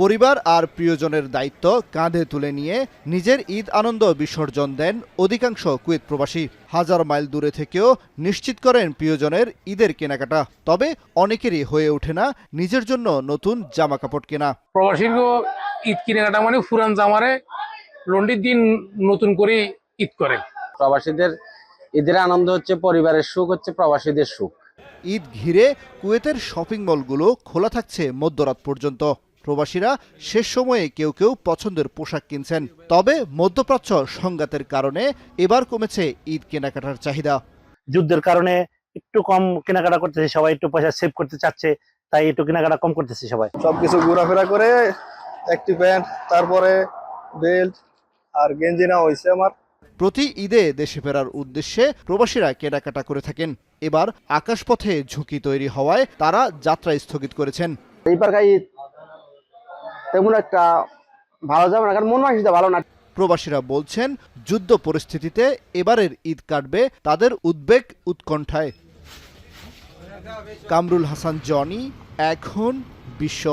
পরিবার আর প্রিয়জনের দায়িত্ব কাঁধে তুলে নিয়ে নিজের ঈদ আনন্দ বিসর্জন দেন অধিকাংশ কুয়েত প্রবাসী। হাজার মাইল দূরে থেকেও নিশ্চিত করেন প্রিয়জনের ঈদের কেনাকাটা। তবে অনেকেরই হয়ে ওঠে না নিজের জন্য নতুন জামা কাপড় কেনা। প্রবাসীর ঈদ কেনাকাটা মানে পুরান জামারে লন্ডির দিন নতুন করে ঈদ করে। প্রবাসীদের ঈদের আনন্দ হচ্ছে পরিবারের সুখ, হচ্ছে প্রবাসীদের সুখ। ঈদ ঘিরে কুয়েতের শপিং মলগুলো খোলা থাকছে মধ্যরাত পর্যন্ত। প্রবাসীরা শেষ সময়ে কেউ কেউ পছন্দের পোশাক কিনছেন। তবে মধ্যপ্রাচ্য সংঘাতের কারণে এবার কমেছে ঈদ কেনাকাটার চাহিদা। যুদ্ধের কারণে একটু কম কেনাকাটা করতেছে সবাই, একটু পয়সা সেভ করতে চাচ্ছে, তাই একটু কেনাকাটা কম করতেছে সবাই। সবকিছু ঘোরাফেরা করে একটি প্যান্ট, তারপরে বেল্ট আর গেঞ্জি না হয়েছে আমার। প্রতি ঈদে দেশে ফেরার উদ্দেশ্যে প্রবাসীরা কেনাকাটা করে থাকেন। এবার আকাশপথে ঝুঁকি তৈরি হওয়ায় তারা যাত্রা স্থগিত করেছেন। এইবার ঈদ তেমন একটা ভালো যাবে না, কারণ মন মানসিকতা ভালো না। প্রবাসীরা বলছেন যুদ্ধ পরিস্থিতিতে এবারের ঈদ কাটবে তাদের উদ্বেগ উৎকণ্ঠায়। কামরুল হাসান জনি, এখন বিশ্ব।